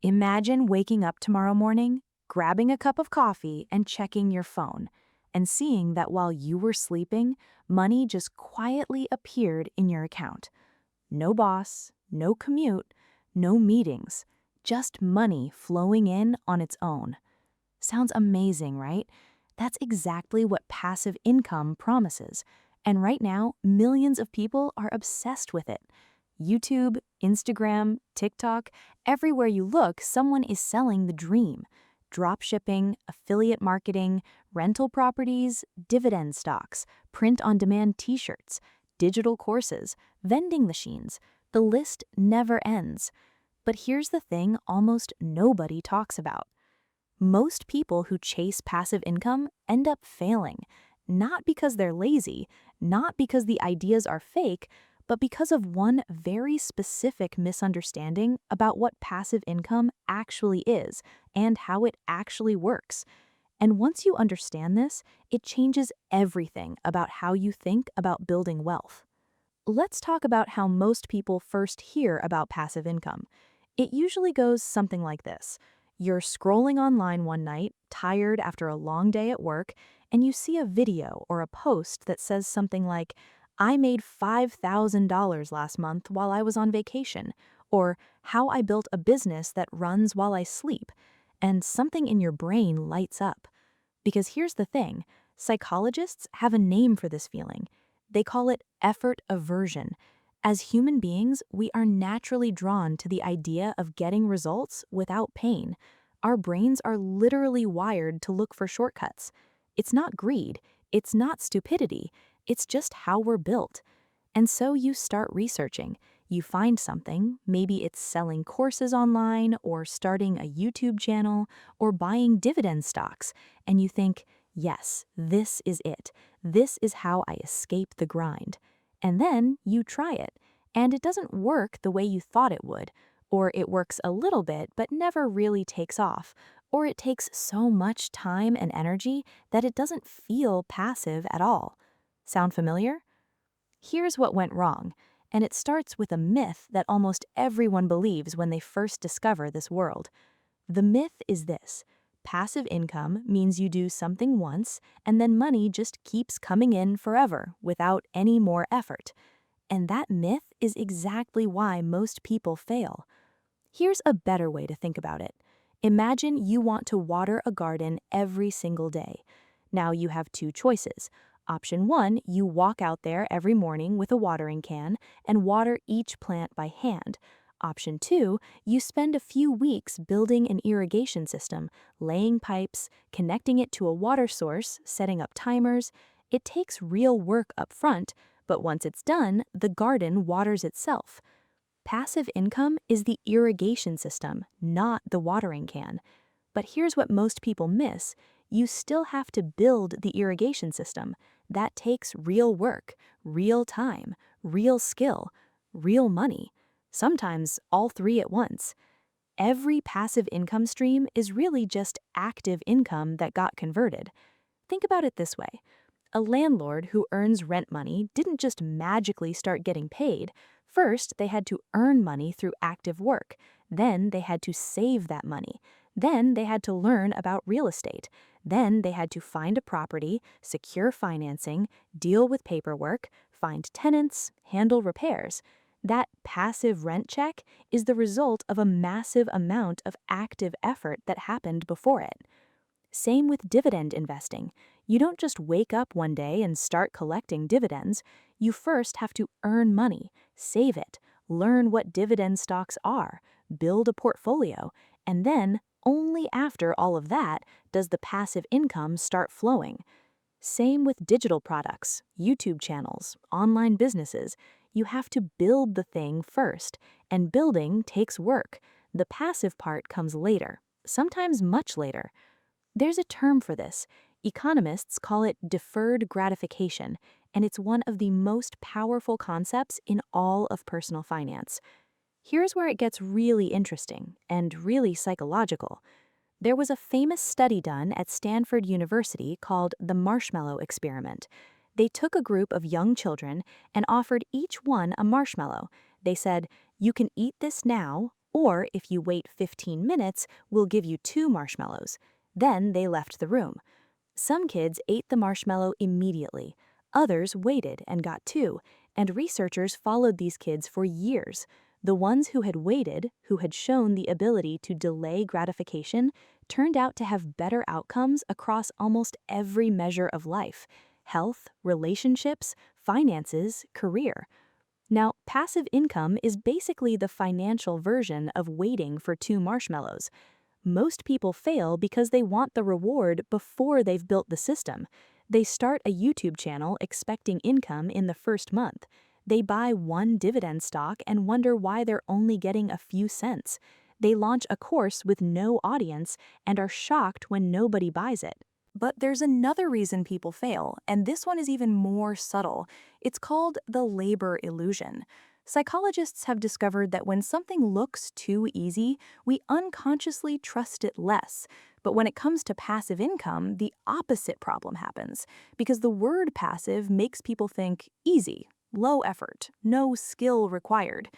Imagine waking up tomorrow morning, grabbing a cup of coffee, and checking your phone, and seeing that while you were sleeping, money just quietly appeared in your account. No boss, no commute, no meetings, just money flowing in on its own. Sounds amazing, right? That's exactly what passive income promises. And right now, millions of people are obsessed with it. YouTube, Instagram, TikTok, everywhere you look, someone is selling the dream. Drop shipping, affiliate marketing, rental properties, dividend stocks, print on demand t shirts, digital courses, vending machines. The list never ends. But here's the thing almost nobody talks about. Most people who chase passive income end up failing, not because they're lazy, not because the ideas are fake, but because of one very specific misunderstanding about what passive income actually is and how it actually works. And once you understand this, it changes everything about how you think about building wealth. Let's talk about how most people first hear about passive income. It usually goes something like this. You're scrolling online one night, tired after a long day at work, and you see a video or a post that says something like, I made $5,000 last month while I was on vacation, or how I built a business that runs while I sleep, and something in your brain lights up. Because here's the thing, psychologists have a name for this feeling. They call it effort aversion. As human beings, we are naturally drawn to the idea of getting results without pain. Our brains are literally wired to look for shortcuts. It's not greed, it's not stupidity, it's just how we're built. And so you start researching. You find something, maybe it's selling courses online, or starting a YouTube channel, or buying dividend stocks, and you think, yes, this is it. This is how I escape the grind. And then you try it, and it doesn't work the way you thought it would, or it works a little bit but never really takes off, or it takes so much time and energy that it doesn't feel passive at all. Sound familiar? Here's what went wrong, and it starts with a myth that almost everyone believes when they first discover this world. The myth is this: passive income means you do something once, and then money just keeps coming in forever without any more effort. And that myth is exactly why most people fail. Here's a better way to think about it. Imagine you want to water a garden every single day. Now you have two choices. Option one, you walk out there every morning with a watering can and water each plant by hand. Option two, you spend a few weeks building an irrigation system, laying pipes, connecting it to a water source, setting up timers. It takes real work up front, but once it's done, the garden waters itself. Passive income is the irrigation system, not the watering can. But here's what most people miss. You still have to build the irrigation system. That takes real work, real time, real skill, real money. Sometimes all three at once. Every passive income stream is really just active income that got converted. Think about it this way. A landlord who earns rent money didn't just magically start getting paid. First, they had to earn money through active work. Then they had to save that money. Then they had to learn about real estate. Then they had to find a property, secure financing, deal with paperwork, find tenants, handle repairs. That passive rent check is the result of a massive amount of active effort that happened before it. Same with dividend investing. You don't just wake up one day and start collecting dividends. You first have to earn money, save it, learn what dividend stocks are, build a portfolio, and then, only after all of that, does the passive income start flowing. Same with digital products, YouTube channels, online businesses. You have to build the thing first, and building takes work. The passive part comes later, sometimes much later. There's a term for this. Economists call it deferred gratification, and it's one of the most powerful concepts in all of personal finance. Here's where it gets really interesting and really psychological. There was a famous study done at Stanford University called the marshmallow experiment. They took a group of young children and offered each one a marshmallow. They said, you can eat this now, Or if you wait 15 minutes, we'll give you 2 marshmallows. Then they left the room. Some kids ate the marshmallow immediately. Others waited and got two, and researchers followed these kids for years. The ones who had waited, who had shown the ability to delay gratification, turned out to have better outcomes across almost every measure of life: health, relationships, finances, career. Now, passive income is basically the financial version of waiting for 2 marshmallows. Most people fail because they want the reward before they've built the system. They start a YouTube channel expecting income in the first month. They buy one dividend stock and wonder why they're only getting a few cents. They launch a course with no audience and are shocked when nobody buys it. But there's another reason people fail, and this one is even more subtle. It's called the labor illusion. Psychologists have discovered that when something looks too easy, we unconsciously trust it less. But when it comes to passive income, the opposite problem happens, because the word passive makes people think easy, low effort, no skill required.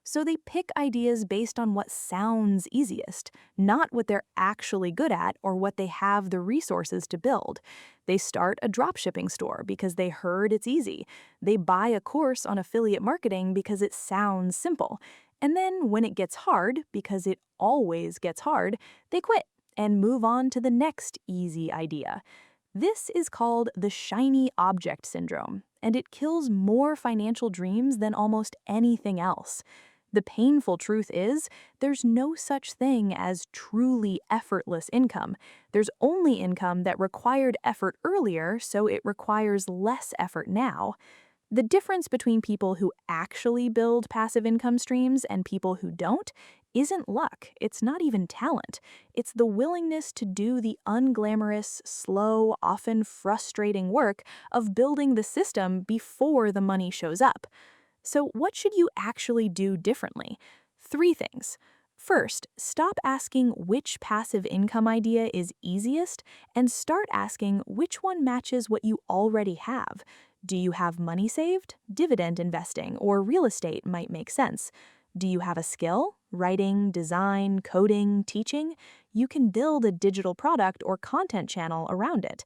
So they pick ideas based on what sounds easiest, not what they're actually good at or what they have the resources to build. They start a dropshipping store because they heard it's easy. They buy a course on affiliate marketing because it sounds simple. And then when it gets hard, because it always gets hard, they quit and move on to the next easy idea. This is called the shiny object syndrome, and it kills more financial dreams than almost anything else. The painful truth is, there's no such thing as truly effortless income. There's only income that required effort earlier, so it requires less effort now. The difference between people who actually build passive income streams and people who don't isn't luck. It's not even talent. It's the willingness to do the unglamorous, slow, often frustrating work of building the system before the money shows up. So what should you actually do differently? 3 things. First, stop asking which passive income idea is easiest and start asking which one matches what you already have. Do you have money saved? Dividend investing or real estate might make sense. Do you have a skill? Writing, design, coding, teaching? You can build a digital product or content channel around it.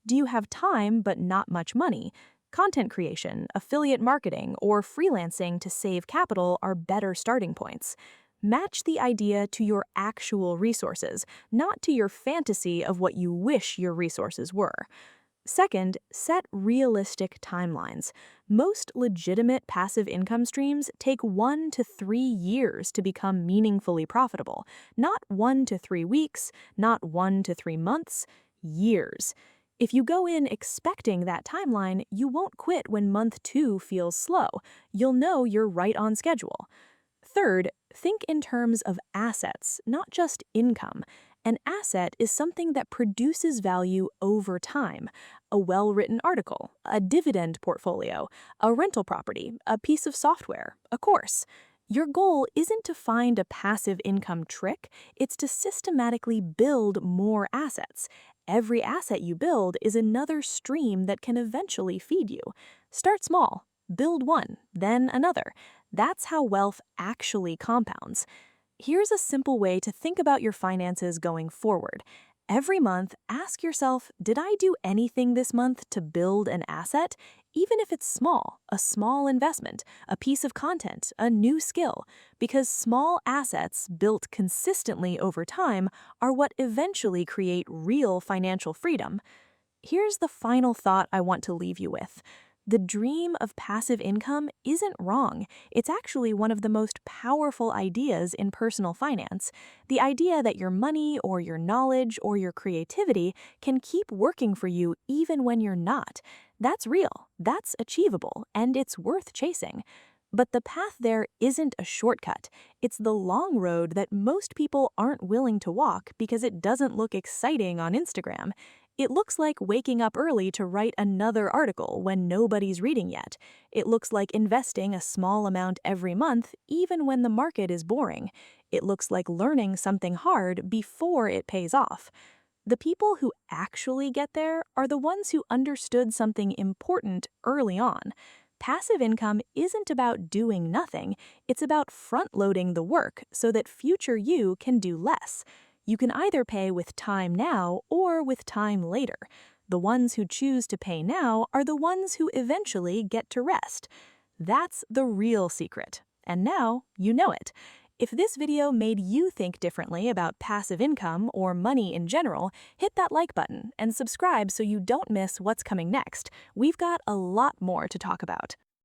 Do you have time but not much money? Content creation, affiliate marketing, or freelancing to save capital are better starting points. Match the idea to your actual resources, not to your fantasy of what you wish your resources were. Second, set realistic timelines. Most legitimate passive income streams take 1 to 3 years to become meaningfully profitable, not 1 to 3 weeks, not 1 to 3 months, years. If you go in expecting that timeline, you won't quit when month 2 feels slow. You'll know you're right on schedule. Third, think in terms of assets, not just income. An asset is something that produces value over time. A well-written article, a dividend portfolio, a rental property, a piece of software, a course. Your goal isn't to find a passive income trick, it's to systematically build more assets. Every asset you build is another stream that can eventually feed you. Start small, build one, then another. That's how wealth actually compounds. Here's a simple way to think about your finances going forward. Every month, ask yourself, did I do anything this month to build an asset? Even if it's small, a small investment, a piece of content, a new skill. Because small assets built consistently over time are what eventually create real financial freedom. Here's the final thought I want to leave you with. The dream of passive income isn't wrong. It's actually one of the most powerful ideas in personal finance. The idea that your money or your knowledge or your creativity can keep working for you even when you're not. That's real, that's achievable, and it's worth chasing. But the path there isn't a shortcut. It's the long road that most people aren't willing to walk because it doesn't look exciting on Instagram. It looks like waking up early to write another article when nobody's reading yet. It looks like investing a small amount every month, even when the market is boring. It looks like learning something hard before it pays off. The people who actually get there are the ones who understood something important early on. Passive income isn't about doing nothing, it's about front-loading the work so that future you can do less. You can either pay with time now or with time later. The ones who choose to pay now are the ones who eventually get to rest. That's the real secret. And now you know it. If this video made you think differently about passive income or money in general, hit that like button and subscribe so you don't miss what's coming next. We've got a lot more to talk about.